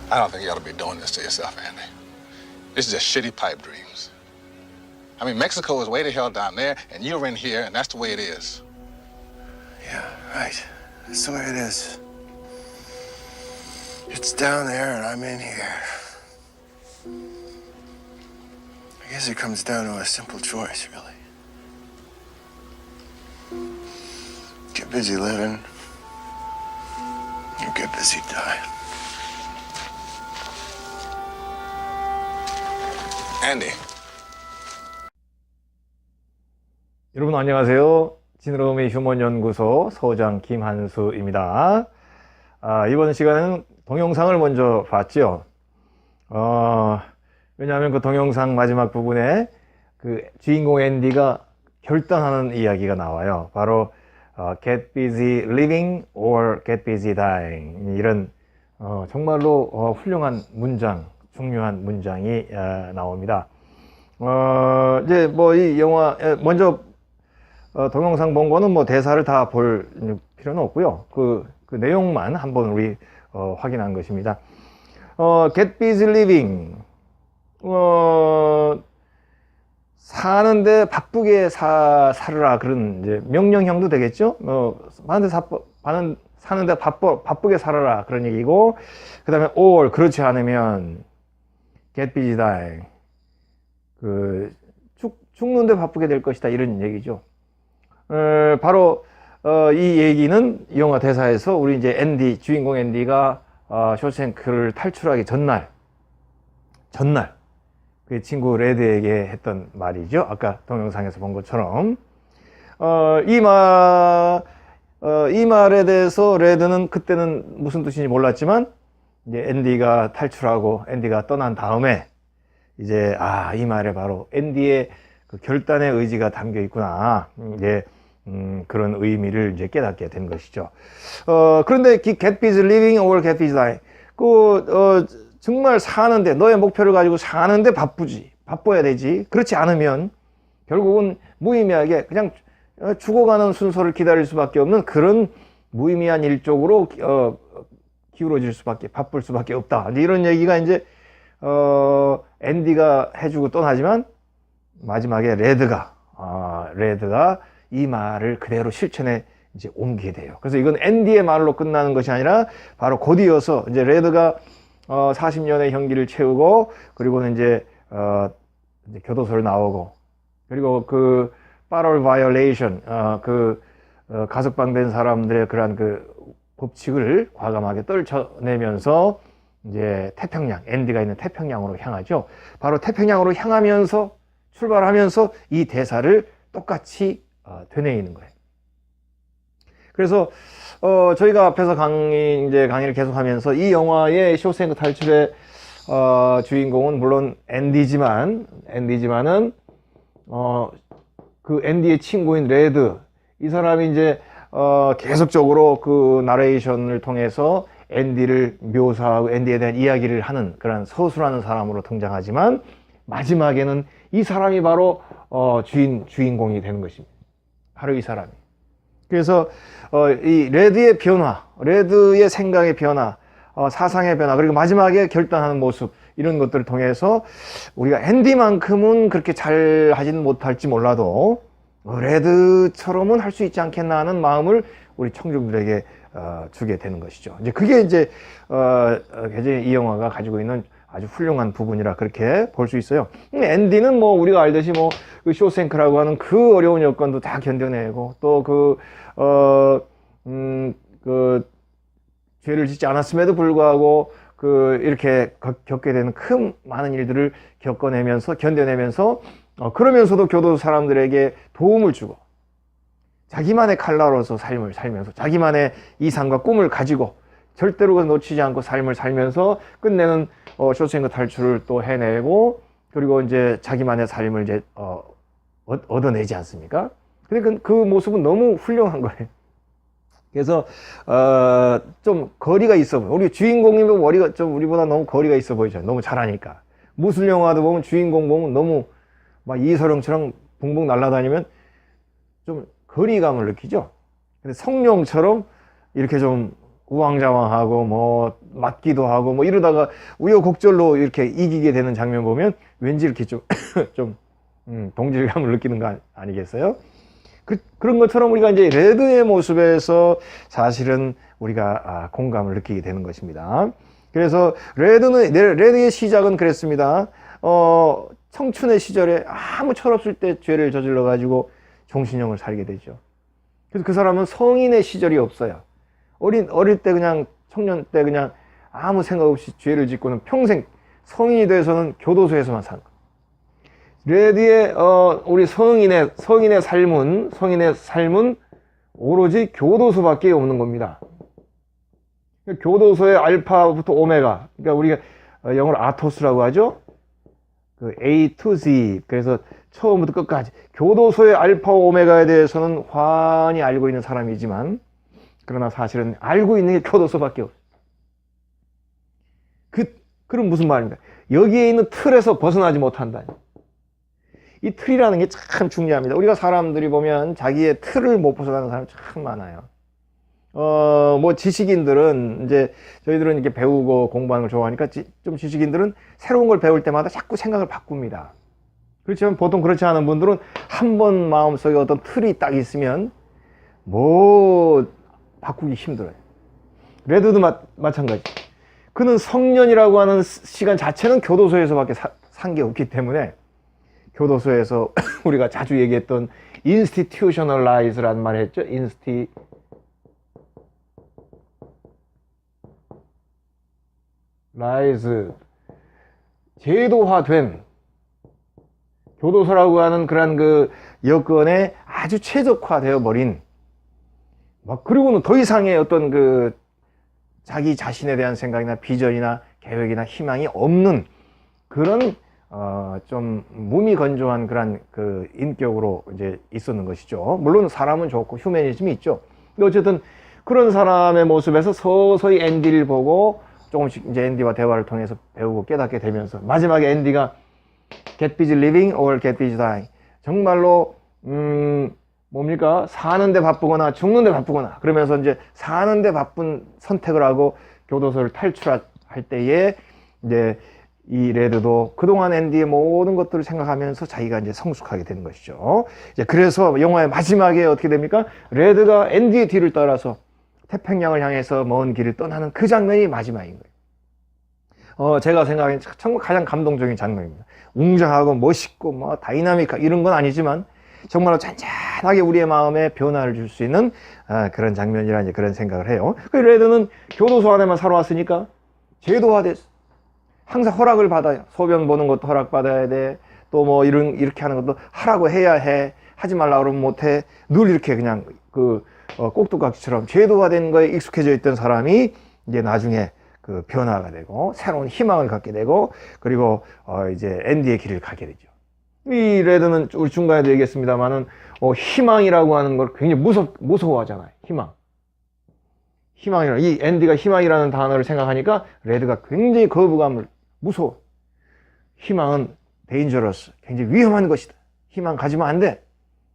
I don't think you ought to be doing this to yourself, Andy. This is just shitty pipe dreams. I mean, Mexico is way the hell down there, and you're in here, and that's the way it is. Yeah, right. That's the way it is. It's down there and I'm in here. I guess it comes down to a simple choice, really. Get busy living, or get busy dying. Andy. 여러분 안녕하세요. 지느러미 휴먼연구소 소장 김한수입니다. 이번 시간은 동영상을 먼저 봤죠. 왜냐하면 그 동영상 마지막 부분에 그 주인공 앤디가 결단하는 이야기가 나와요. 바로 get busy living or get busy dying, 이런 정말로 훌륭한 문장, 중요한 문장이 나옵니다. 이제 뭐 이 영화 먼저 동영상 본 거는 뭐 대사를 다 볼 필요는 없고요. 그 내용만 한번 우리 확인한 것입니다. get busy living, 사는데 바쁘게 살으라, 그런 이제 명령형도 되겠죠. 사는데 바쁘게 살아라, 그런 얘기고, 그 다음에 or, 그렇지 않으면 get busy dying, 죽는데 바쁘게 될 것이다, 이런 얘기죠. 바로 이 얘기는 이 영화 대사에서 우리 이제 앤디, 주인공 앤디가 쇼생크를 탈출하기 전날 그 친구 레드에게 했던 말이죠. 아까 동영상에서 본 것처럼 이 말에 대해서 레드는 그때는 무슨 뜻인지 몰랐지만, 이제 앤디가 탈출하고 앤디가 떠난 다음에 이제 이 말에 바로 앤디의 그 결단의 의지가 담겨 있구나, 이제 그런 의미를 이제 깨닫게 된 것이죠. 그런데 get busy living or get busy dying, 정말 사는데, 너의 목표를 가지고 사는데 바빠야 되지. 그렇지 않으면 결국은 무의미하게 그냥 죽어가는 순서를 기다릴 수밖에 없는 그런 무의미한 일 쪽으로 바쁠 수밖에 없다, 이런 얘기가 이제 앤디가 해주고 떠나지만 마지막에 레드가 이 말을 그대로 실천에 이제 옮기게 돼요. 그래서 이건 앤디의 말로 끝나는 것이 아니라 바로 곧 이어서 이제 레드가 40년의 형기를 채우고, 그리고는 이제 교도소를 나오고, 그리고 그 parole violation, 가석방된 사람들의 그러한 그 법칙을 과감하게 떨쳐내면서 이제 앤디가 있는 태평양으로 향하죠. 바로 태평양으로 향하면서, 출발하면서 이 대사를 똑같이 되뇌이는 거예요. 그래서 저희가 앞에서 강의를 계속하면서 이 영화의 쇼생크 탈출의 주인공은 물론 앤디지만은 그 앤디의 친구인 레드, 이 사람이 이제 계속적으로 그 나레이션을 통해서 앤디를 묘사하고 앤디에 대한 이야기를 하는 그런 서술하는 사람으로 등장하지만, 마지막에는 이 사람이 바로 주인공이 되는 것입니다. 바로 이 사람이. 그래서 이 레드의 변화, 레드의 생각의 변화, 사상의 변화, 그리고 마지막에 결단하는 모습, 이런 것들을 통해서 우리가 앤디만큼은 그렇게 잘 하지는 못할지 몰라도 레드처럼은 할 수 있지 않겠나 하는 마음을 우리 청중들에게 주게 되는 것이죠. 이제 그게 이제 이 영화가 가지고 있는 아주 훌륭한 부분이라 그렇게 볼 수 있어요. 앤디는 뭐 우리가 알듯이 뭐 그 쇼생크라고 하는 그 어려운 여건도 다 견뎌내고, 또 죄를 짓지 않았음에도 불구하고 이렇게 겪게 되는 많은 일들을 견뎌내면서 그러면서도 교도소 사람들에게 도움을 주고, 자기만의 칼라로서 삶을 살면서 자기만의 이상과 꿈을 가지고 절대로 놓치지 않고 삶을 살면서 끝내는 쇼생크 탈출을 또 해내고, 그리고 이제 자기만의 삶을 이제 얻어내지 않습니까? 근데 그 모습은 너무 훌륭한 거예요. 그래서 좀 거리가 있어 보여. 우리 주인공이면 머리가 좀 우리보다 너무 거리가 있어 보이잖아요. 너무 잘하니까. 무술 영화도 보면 주인공 보면 너무 막 이서령처럼 붕붕 날아다니면 좀 거리감을 느끼죠. 근데 성룡처럼 이렇게 좀 우왕좌왕하고 뭐 맞기도 하고 뭐 이러다가 우여곡절로 이렇게 이기게 되는 장면 보면 왠지 이렇게 좀 동질감을 느끼는 거 아니겠어요? 그런 것처럼 우리가 이제 레드의 모습에서 사실은 우리가 공감을 느끼게 되는 것입니다. 그래서 레드의 시작은 그랬습니다. 청춘의 시절에 아무 철없을 때 죄를 저질러 가지고 종신형을 살게 되죠. 그래서 그 사람은 성인의 시절이 없어요. 어릴 때 그냥 청년 때 그냥 아무 생각 없이 죄를 짓고는 평생 성인이 돼서는 교도소에서만 사는 거예요. 레드의 우리 성인의 삶은 오로지 교도소밖에 없는 겁니다. 교도소의 알파부터 오메가, 그러니까 우리가 영어로 아토스라고 하죠. 그 A to Z, 그래서 처음부터 끝까지 교도소의 알파 오메가에 대해서는 환히 알고 있는 사람이지만, 그러나 사실은 알고 있는 게 교도소밖에 없어요. 그럼 무슨 말입니까? 여기에 있는 틀에서 벗어나지 못한다. 이 틀이라는 게 참 중요합니다. 우리가 사람들이 보면 자기의 틀을 못 벗어나는 사람 참 많아요. 뭐 지식인들은 이제 저희들은 이렇게 배우고 공부하는 걸 좋아하니까 좀 지식인들은 새로운 걸 배울 때마다 자꾸 생각을 바꿉니다. 그렇지만 보통 그렇지 않은 분들은 한 번 마음속에 어떤 틀이 딱 있으면 뭐 바꾸기 힘들어요. 레드도 마찬가지. 그는 성년이라고 하는 시간 자체는 교도소에서밖에 산 게 없기 때문에 교도소에서 우리가 자주 얘기했던 institutionalize라는 말을 했죠. 제도화된 교도소라고 하는 그런 그 여건에 아주 최적화되어 버린, 그리고는 더 이상의 어떤 그 자기 자신에 대한 생각이나 비전이나 계획이나 희망이 없는 그런 좀 무미건조한 그런 그 인격으로 이제 있었는 것이죠. 물론 사람은 좋고 휴머니즘이 있죠. 근데 어쨌든 그런 사람의 모습에서 서서히 앤디를 보고 조금씩 이제 앤디와 대화를 통해서 배우고 깨닫게 되면서 마지막에 앤디가 get busy living or get busy dying. 정말로 뭡니까? 사는데 바쁘거나 죽는데 바쁘거나, 그러면서 이제 사는데 바쁜 선택을 하고 교도소를 탈출할 때에 이제 이 레드도 그동안 앤디의 모든 것들을 생각하면서 자기가 이제 성숙하게 되는 것이죠. 이제 그래서 영화의 마지막에 어떻게 됩니까? 레드가 앤디의 뒤를 따라서 태평양을 향해서 먼 길을 떠나는 그 장면이 마지막인 거예요. 제가 생각하기엔 정말 가장 감동적인 장면입니다. 웅장하고 멋있고 뭐 다이나믹하고 이런 건 아니지만 정말로 잔잔하게 우리의 마음에 변화를 줄 수 있는 그런 장면이라 이제 그런 생각을 해요. 그 레드는 교도소 안에만 살아왔으니까 제도화됐어. 항상 허락을 받아요. 소변 보는 것도 허락받아야 돼. 또 뭐 이렇게 하는 것도 하라고 해야 해. 하지 말라 그러면 못해. 늘 이렇게 그냥 꼭두각시처럼 제도화된 거에 익숙해져 있던 사람이 이제 나중에 그 변화가 되고 새로운 희망을 갖게 되고, 그리고 이제 앤디의 길을 가게 되죠. 이 레드는 우리 중간에도 얘기했습니다만은 희망이라고 하는 걸 굉장히 무서워하잖아요. 희망이라는, 이 앤디가 희망이라는 단어를 생각하니까 레드가 굉장히 거부감을 무서워. 희망은 dangerous, 굉장히 위험한 것이다. 희망 가지면 안 돼.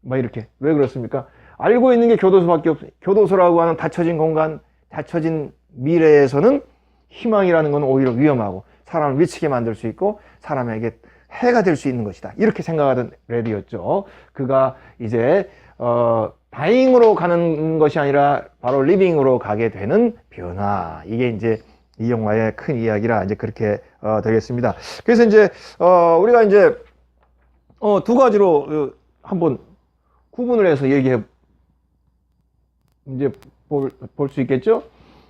막 이렇게. 왜 그렇습니까? 알고 있는 게 교도소밖에 없어요. 교도소라고 하는 닫혀진 공간, 닫혀진 미래에서는 희망이라는 건 오히려 위험하고 사람을 미치게 만들 수 있고 사람에게 해가 될 수 있는 것이다. 이렇게 생각하던 레드였죠. 그가 이제 다잉으로 가는 것이 아니라 바로 리빙으로 가게 되는 변화. 이게 이제 이 영화의 큰 이야기라 이제 그렇게 되겠습니다. 그래서 이제 우리가 이제 두 가지로 한번 구분을 해서 얘기해 이제 볼 수 있겠죠.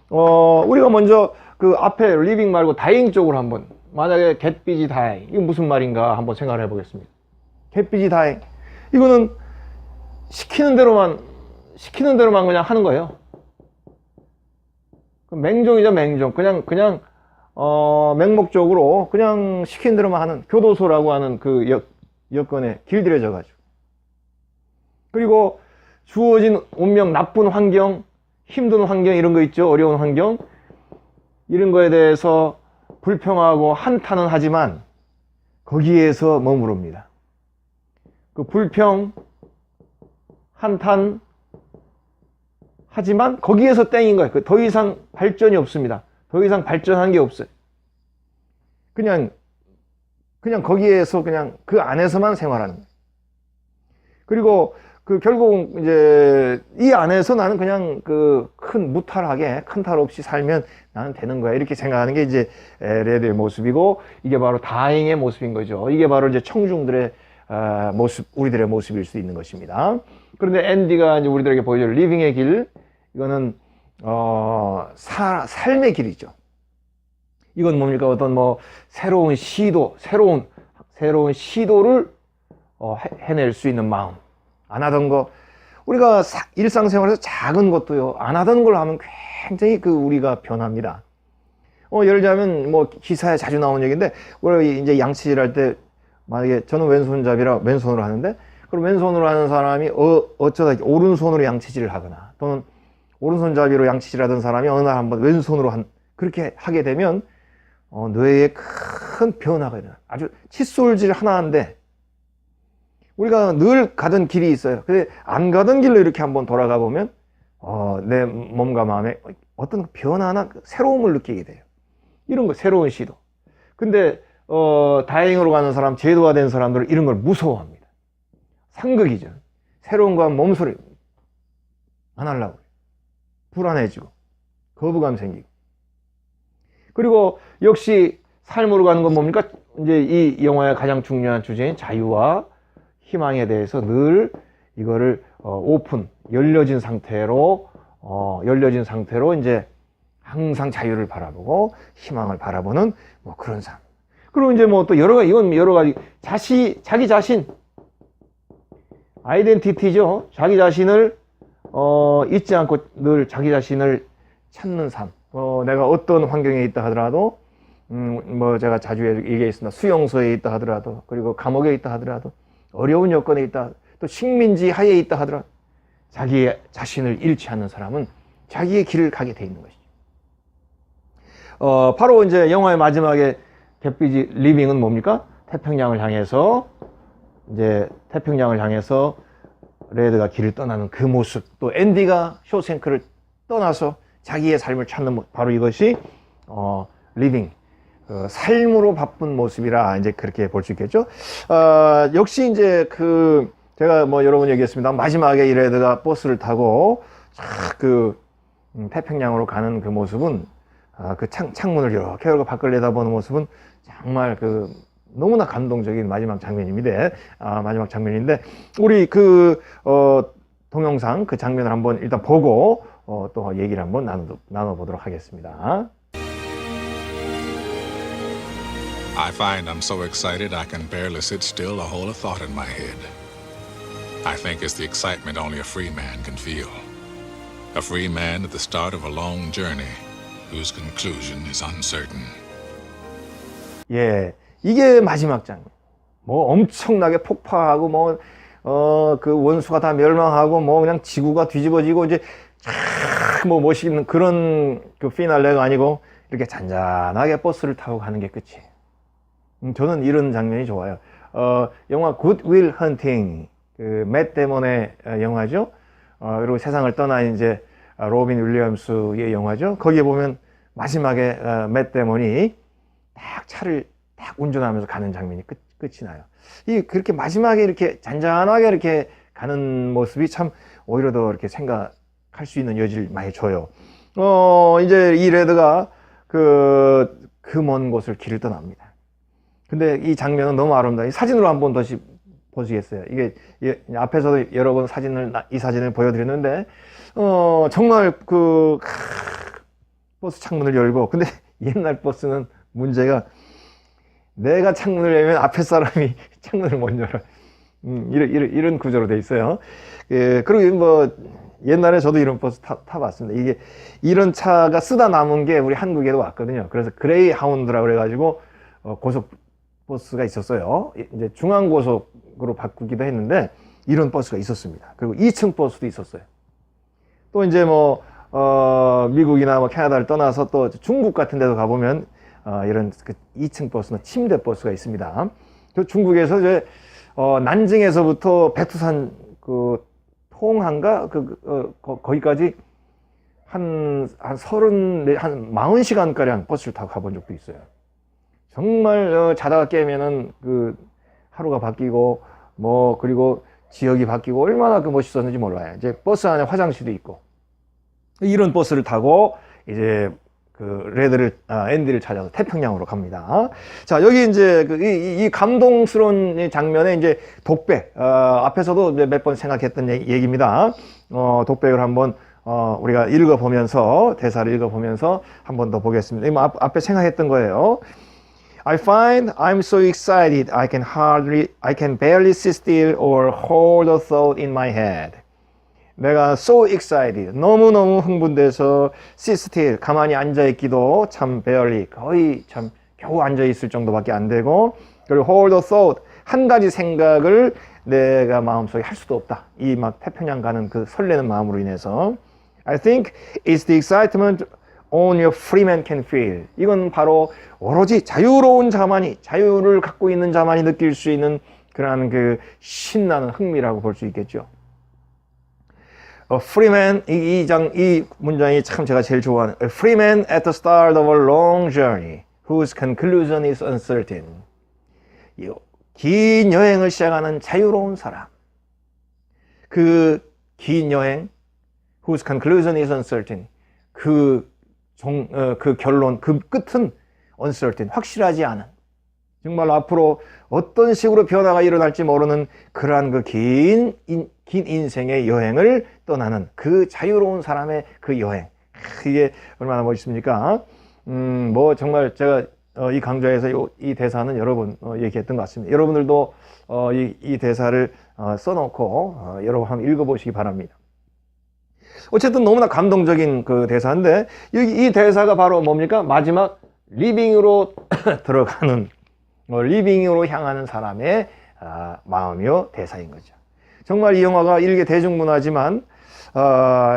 우리가 먼저 그 앞에 리빙 말고 다잉 쪽으로 한번, 만약에 get busy dying, 이게 무슨 말인가 한번 생각을 해보겠습니다. get busy dying, 이거는 시키는 대로만 그냥 하는 거예요. 맹종이죠, 맹종. 그냥 맹목적으로 그냥 시키는 대로만 하는, 교도소라고 하는 그 여건에 길들여져 가지고, 그리고 주어진 운명, 나쁜 환경, 힘든 환경, 이런 거 있죠. 어려운 환경, 이런 거에 대해서 불평하고 한탄은 하지만 거기에서 머무릅니다. 그 불평, 한탄 하지만 거기에서 땡인 거예요. 더 이상 발전이 없습니다. 더 이상 발전한 게 없어요. 그냥 거기에서 그냥 그 안에서만 생활하는 거예요. 그리고 결국 이제 이 안에서 나는 그냥 큰 무탈하게 큰 탈 없이 살면 나는 되는 거야. 이렇게 생각하는 게 이제 레드의 모습이고, 이게 바로 다행의 모습인 거죠. 이게 바로 이제 청중들의 모습, 우리들의 모습일 수 있는 것입니다. 그런데 앤디가 이제 우리들에게 보여줄 리빙의 길, 이거는 삶의 길이죠. 이건 뭡니까? 어떤 새로운 시도, 새로운 시도를 해낼 수 있는 마음. 안 하던 거, 우리가 일상생활에서 작은 것도요, 안 하던 걸 하면 굉장히 우리가 변합니다. 예를 들자면 기사에 자주 나오는 얘기인데, 우리 이제 양치질 할 때 만약에 저는 왼손잡이라 왼손으로 하는데, 그럼 왼손으로 하는 사람이 어쩌다 오른손으로 양치질을 하거나, 또는 오른손잡이로 양치질 하던 사람이 어느 날 한번 왼손으로 그렇게 하게 되면 뇌에 큰 변화가 일어나요. 아주 칫솔질 하나인데, 우리가 늘 가던 길이 있어요. 근데 안 가던 길로 이렇게 한번 돌아가 보면 내 몸과 마음에 어떤 변화나 새로움을 느끼게 돼요. 이런 거, 새로운 시도. 근데 다행으로 가는 사람, 제도화된 사람들은 이런 걸 무서워합니다. 상극이죠. 새로운 거 하면 몸소리 안 하려고 해요. 불안해지고 거부감 생기고. 그리고 역시 삶으로 가는 건 뭡니까? 이제 이 영화의 가장 중요한 주제인 자유와 희망에 대해서 늘 이거를 열려진 상태로 이제 항상 자유를 바라보고 희망을 바라보는 그런 삶. 그리고 이제 또 이건 여러 가지 자기 자신, 아이덴티티죠. 자기 자신을 잊지 않고 늘 자기 자신을 찾는 삶. 내가 어떤 환경에 있다 하더라도, 제가 자주 얘기했습니다. 수용소에 있다 하더라도, 그리고 감옥에 있다 하더라도, 어려운 여건에 있다, 또 식민지 하에 있다 하더라도, 자기 자신을 잃지 않는 사람은 자기의 길을 가게 돼 있는 것이죠. 바로 이제 영화의 마지막에 갯비지 리빙은 뭡니까? 태평양을 향해서 레드가 길을 떠나는 그 모습, 또 앤디가 쇼생크를 떠나서 자기의 삶을 찾는 모습, 바로 이것이 리빙, 삶으로 바쁜 모습이라 이제 그렇게 볼 수 있겠죠. 역시 이제 제가 여러 번 얘기했습니다. 마지막에 이 레드가 버스를 타고 태평양으로 가는 그 모습은, 창문을 이렇게 열고 밖을 내다보는 모습은 정말 너무나 감동적인 마지막 장면입니다. 마지막 장면인데, 우리 동영상 그 장면을 한번 일단 보고 또 얘기를 한번 나눠보도록 하겠습니다. I find I'm so excited I can barely sit still or hold a thought in my head. I think it's the excitement only a free man can feel. A free man at the start of a long journey whose conclusion is uncertain. 예, 이게 마지막 장면. 엄청나게 폭파하고 원수가 다 멸망하고 그냥 지구가 뒤집어지고 이제 멋있는 그런 피날레가 아니고 이렇게 잔잔하게 버스를 타고 가는 게 끝이에요. 저는 이런 장면이 좋아요. 영화 Good Will Hunting, 맷 데몬의 영화죠. 그리고 세상을 떠나 이제 로빈 윌리엄스의 영화죠. 거기에 보면 마지막에 맷 데몬이 차를 운전하면서 가는 장면이 끝이 나요. 그렇게 마지막에 이렇게 잔잔하게 이렇게 가는 모습이 참 오히려 더 이렇게 생각할 수 있는 여지를 많이 줘요. 이제 이 레드가 먼 곳을 길을 떠납니다. 근데 이 장면은 너무 아름다워요. 사진으로 한번 다시 보시겠어요? 이게 앞에서도 여러 번 이 사진을 보여드렸는데, 정말 버스 창문을 열고, 근데 옛날 버스는 문제가 내가 창문을 열면 앞에 사람이 창문을 못 열어. 이런 구조로 돼 있어요. 그리고 옛날에 저도 이런 버스 타봤습니다. 이게 이런 차가 쓰다 남은 게 우리 한국에도 왔거든요. 그래서 그레이 하운드라고 그래가지고 고속 버스가 있었어요. 이제 중앙고속으로 바꾸기도 했는데 이런 버스가 있었습니다. 그리고 2층 버스도 있었어요. 또 이제 미국이나 캐나다를 떠나서 또 중국 같은 데도 가보면 이런 2층 버스나 침대 버스가 있습니다. 중국에서 이제 난징에서부터 백두산 통한가 거기까지 한 40시간가량 버스를 타고 가본 적도 있어요. 정말 자다가 깨면은 그 하루가 바뀌고 뭐 그리고 지역이 바뀌고 얼마나 그 멋있었는지 몰라요. 이제 버스 안에 화장실도 있고 이런 버스를 타고 이제 그 앤디를 찾아서 태평양으로 갑니다. 자, 여기 이제 이 감동스러운 장면에 이제 독백, 앞에서도 몇 번 생각했던 얘기입니다. 독백을 한번 우리가 읽어보면서 대사를 읽어보면서 한 번 더 보겠습니다. 이거 앞에 생각했던 거예요. I find I'm so excited I can barely sit still or hold a thought in my head. 내가 so excited, 너무너무 흥분돼서 sit still, 가만히 앉아있기도 참 barely, 거의 참 겨우 앉아있을 정도밖에 안 되고, 그리고 hold a thought, 한 가지 생각을 내가 마음속에 할 수도 없다. 이 막 태평양 가는 그 설레는 마음으로 인해서 I think it's the excitement only a free man can feel. 이건 바로 오로지 자유로운 자만이, 자유를 갖고 있는 자만이 느낄 수 있는 그러한 그 신나는 흥미라고 볼 수 있겠죠. A free man, 이 문장이 참 제가 제일 좋아하는 A free man at the start of a long journey whose conclusion is uncertain. 긴 여행을 시작하는 자유로운 사람. 그 긴 여행 whose conclusion is uncertain. 그 결론, 그 끝은 uncertain, 확실하지 않은. 정말 앞으로 어떤 식으로 변화가 일어날지 모르는 그러한 그 긴 인생의 여행을 떠나는 그 자유로운 사람의 그 여행. 이게 얼마나 멋있습니까? 뭐 정말 제가 이 강좌에서 이 대사는 여러 번 얘기했던 것 같습니다. 여러분들도 이 대사를 써놓고 여러 번 한번 읽어보시기 바랍니다. 어쨌든 너무나 감동적인 그 대사인데 이 대사가 바로 뭡니까? 마지막 리빙으로 들어가는 리빙으로 향하는 사람의 마음이요 대사인 거죠. 정말 이 영화가 일개 대중문화지만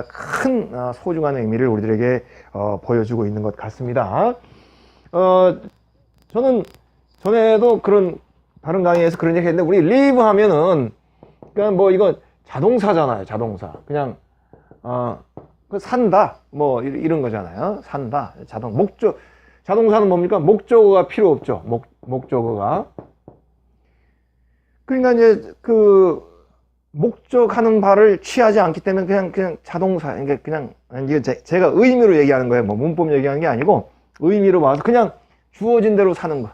큰 소중한 의미를 우리들에게 보여주고 있는 것 같습니다. 저는 전에도 다른 강의에서 그런 얘기 했는데 우리 live 하면은 그러니까 뭐 이거 자동사잖아요. 자동사. 그냥 산다 뭐 이런 거잖아요. 산다. 자동사는 뭡니까? 목적어가 필요 없죠. 목적어가. 그러니까 이제 그 목적하는 바를 취하지 않기 때문에 그냥 자동사. 그러니까 그냥 이게 제가 의미로 얘기하는 거예요. 뭐 문법 얘기하는 게 아니고 의미로 봐서 그냥 주어진 대로 사는 거.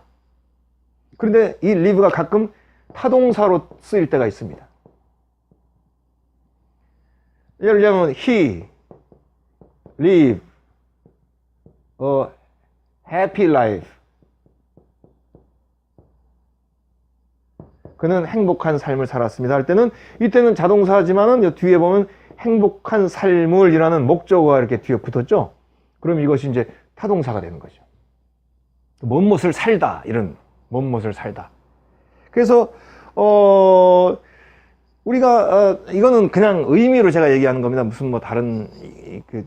그런데 이 live가 가끔 타동사로 쓰일 때가 있습니다. 예를 들면 he live a happy life. 그는 행복한 삶을 살았습니다 할 때는 이때는 자동사지만은 뒤에 보면 행복한 삶을 이라는 목적어가 이렇게 뒤에 붙었죠. 그럼 이것이 이제 타동사가 되는 거죠. 무엇을 살다 이런 무엇을 살다. 그래서 우리가 이거는 그냥 의미로 제가 얘기하는 겁니다. 무슨 뭐 다른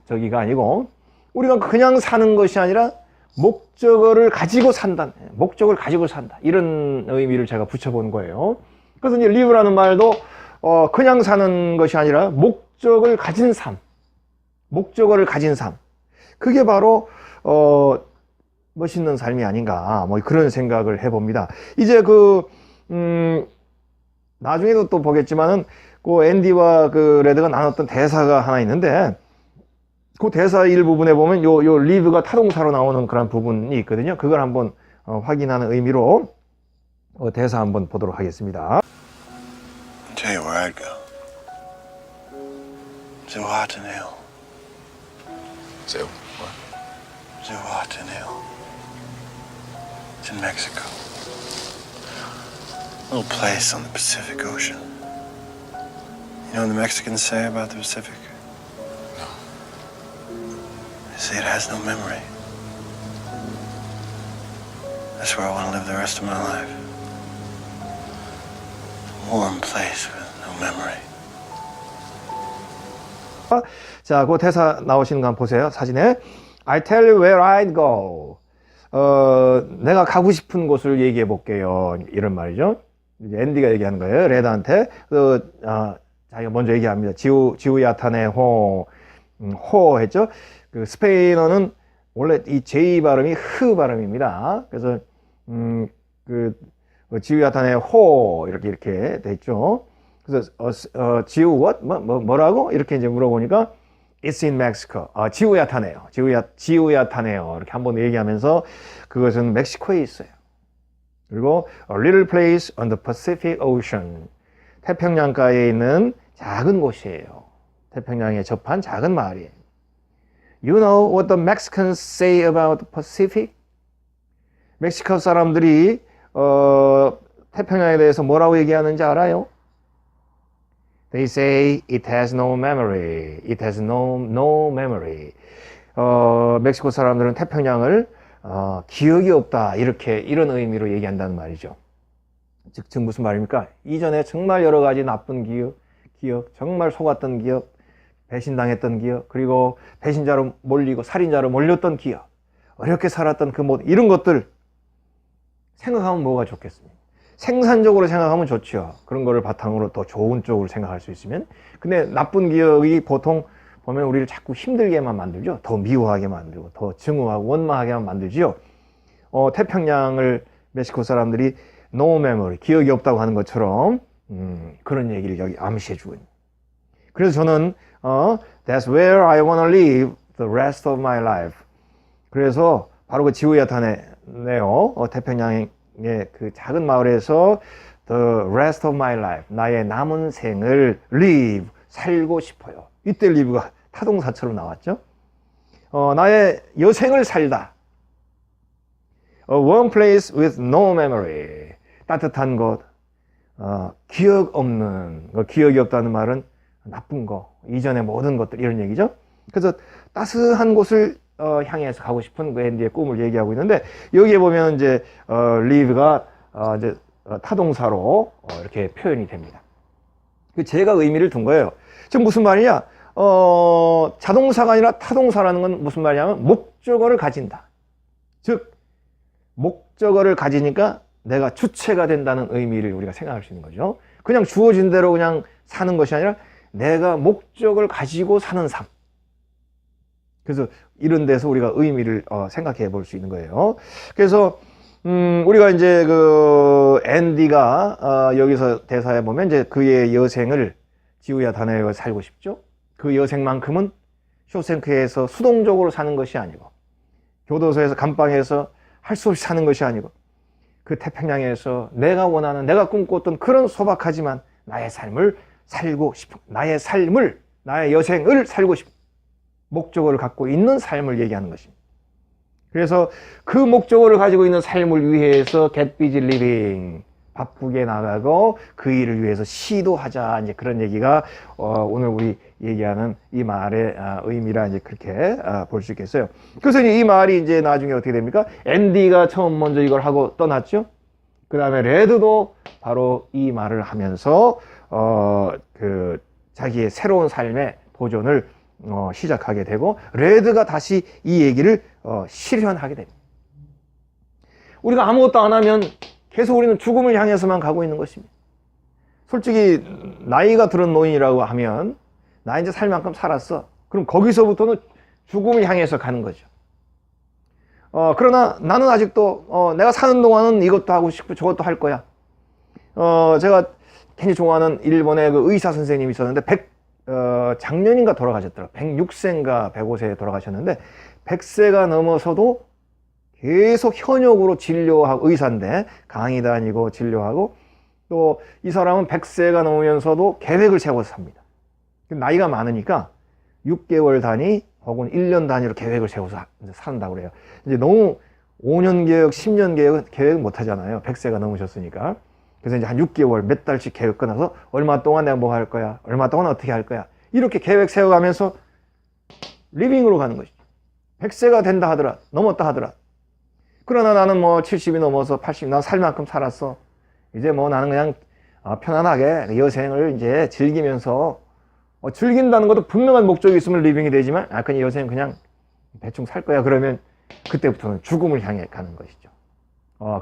저기가 아니고 우리가 그냥 사는 것이 아니라 목적어를 가지고 산다. 목적을 가지고 산다. 이런 의미를 제가 붙여본 거예요. 그래서 이제 live라는 말도 그냥 사는 것이 아니라 목적을 가진 삶. 목적어를 가진 삶. 그게 바로 멋있는 삶이 아닌가. 뭐 그런 생각을 해봅니다. 이제 나중에도 또 보겠지만은 그 앤디와 그 레드가 나눴던 대사가 하나 있는데 그 대사 일부분에 보면 요 live가 타동사로 나오는 그런 부분이 있거든요. 그걸 한번 확인하는 의미로 대사 한번 보도록 하겠습니다. I'll tell you where I'd go. Zihuatanejo. What? Zihuatanejo. It's in Mexico. A little place on the Pacific Ocean. You know what the Mexicans say about the Pacific? No. They say it has no memory. That's where I want to live the rest of my life. A warm place with no memory. 자, 그 대사 나오시는 거 한번 보세요. 사진에. I tell you where I'd go. 내가 가고 싶은 곳을 얘기해 볼게요. 이런 말이죠. 이제 앤디가 얘기하는 거예요. 레드한테. 자기가 먼저 얘기합니다. 지우야타네호. 호 했죠. 그 스페인어는 원래 이 J 발음이 흐 발음입니다. 그래서 지우야탄의 호 이렇게 돼 있죠. 그래서 지우 what 뭐라고 이렇게 이제 물어보니까 It's in Mexico. 지우야타네요. 지우야타네요. 이렇게 한번 얘기하면서 그것은 멕시코에 있어요. 그리고 a little place on the Pacific Ocean. 태평양가에 있는 작은 곳이에요. 태평양에 접한 작은 마을이에요. You know what the Mexicans say about the Pacific? 멕시코 사람들이 태평양에 대해서 뭐라고 얘기하는지 알아요? They say it has no memory. It has no memory. 멕시코 사람들은 태평양을 기억이 없다. 이런 의미로 얘기한다는 말이죠. 즉 무슨 말입니까? 이전에 정말 여러 가지 나쁜 기억, 정말 속았던 기억, 배신당했던 기억, 그리고 배신자로 몰리고 살인자로 몰렸던 기억, 어렵게 살았던 그 모든 이런 것들 생각하면 뭐가 좋겠습니까? 생산적으로 생각하면 좋죠. 그런 거를 바탕으로 더 좋은 쪽으로 생각할 수 있으면. 근데 나쁜 기억이 보통 보면 우리를 자꾸 힘들게만 만들죠. 더 미워하게 만들고 더 증오하고 원망하게만 만들죠. 태평양을 멕시코 사람들이 no memory, 기억이 없다고 하는 것처럼 그런 얘기를 여기 암시해 주고 있는. 그래서 저는 That's where I want to live the rest of my life. 그래서 바로 그 지우야타네요. 태평양의 그 작은 마을에서 the rest of my life, 나의 남은 생을 live, 살고 싶어요. 이때 live가 타동사처럼 나왔죠. 나의 여생을 살다. One place with no memory. 따뜻한 곳, 기억 없는, 기억이 없다는 말은 나쁜 거, 이전의 모든 것들 이런 얘기죠. 그래서 따스한 곳을 향해서 가고 싶은 그 앤디의 꿈을 얘기하고 있는데 여기에 보면 이제 live가 이제 타동사로 이렇게 표현이 됩니다. 제가 의미를 둔 거예요. 지금 무슨 말이냐? 자동사가 아니라 타동사라는 건 무슨 말이냐면 목적어를 가진다. 즉 목적어를 가지니까 내가 주체가 된다는 의미를 우리가 생각할 수 있는 거죠. 그냥 주어진 대로 그냥 사는 것이 아니라 내가 목적을 가지고 사는 삶. 그래서 이런 데서 우리가 의미를 생각해 볼 수 있는 거예요. 그래서 우리가 이제 그 앤디가 여기서 대사에 보면 이제 그의 여생을 지우야타네에 살고 싶죠. 그 여생만큼은 쇼생크에서 수동적으로 사는 것이 아니고 교도소에서 감방에서 할 수 없이 사는 것이 아니고 그 태평양에서 내가 원하는, 내가 꿈꿨던 그런 소박하지만 나의 삶을 살고 싶은, 나의 여생을 살고 싶은 목적어를 갖고 있는 삶을 얘기하는 것입니다. 그래서 그 목적어를 가지고 있는 삶을 위해서 get busy living, 바쁘게 나가고 그 일을 위해서 시도하자, 이제 그런 얘기가 오늘 우리 얘기하는 이 말의 의미라 이제 그렇게 볼 수 있겠어요. 그래서 이 말이 이제 나중에 어떻게 됩니까? 앤디가 처음 먼저 이걸 하고 떠났죠. 그 다음에 레드도 바로 이 말을 하면서 그 자기의 새로운 삶의 도전을 시작하게 되고 레드가 다시 이 얘기를 실현하게 됩니다. 우리가 아무것도 안 하면 계속 우리는 죽음을 향해서만 가고 있는 것입니다. 솔직히 나이가 들은 노인이라고 하면 나 이제 살 만큼 살았어. 그럼 거기서부터는 죽음을 향해서 가는 거죠. 그러나 나는 아직도 내가 사는 동안은 이것도 하고 싶고 저것도 할 거야. 제가 굉장히 좋아하는 일본의 그 의사 선생님이 있었는데 작년인가 돌아가셨더라고요. 106세인가 105세에 돌아가셨는데 100세가 넘어서도 계속 현역으로 진료하고, 의사인데 강의 다니고 진료하고, 또 이 사람은 100세가 넘으면서도 계획을 세워서 삽니다. 나이가 많으니까 6개월 단위 혹은 1년 단위로 계획을 세워서 산다고 그래요. 이제 너무 5년 계획, 10년 계획 못 하잖아요. 100세가 넘으셨으니까. 그래서 이제 한 6개월, 몇 달씩 계획 끊어서 얼마 동안 내가 뭐 할 거야, 얼마 동안 어떻게 할 거야, 이렇게 계획 세워가면서 리빙으로 가는 것이죠. 100세가 된다 하더라, 넘었다 하더라. 그러나 나는 뭐 70이 넘어서 80, 난 살 만큼 살았어. 이제 뭐 나는 그냥 편안하게 여생을 이제 즐기면서, 즐긴다는 것도 분명한 목적이 있으면 리빙이 되지만, 그냥 여생 그냥 대충 살 거야. 그러면 그때부터는 죽음을 향해 가는 것이죠.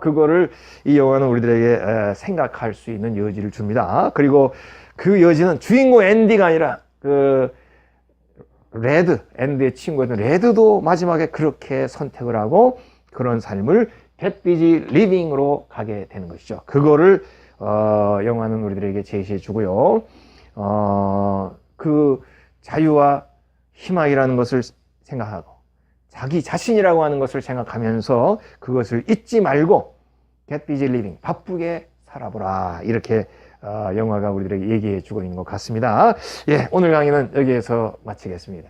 그거를 이 영화는 우리들에게 생각할 수 있는 여지를 줍니다. 그리고 그 여지는 주인공 앤디가 아니라 그 레드, 앤디의 친구였던 레드도 마지막에 그렇게 선택을 하고 그런 삶을 get busy living으로 가게 되는 것이죠. 그거를 영화는 우리들에게 제시해 주고요. 그 자유와 희망이라는 것을 생각하고 자기 자신이라고 하는 것을 생각하면서 그것을 잊지 말고 get busy living, 바쁘게 살아보라. 이렇게 영화가 우리들에게 얘기해 주고 있는 것 같습니다. 예, 오늘 강의는 여기에서 마치겠습니다.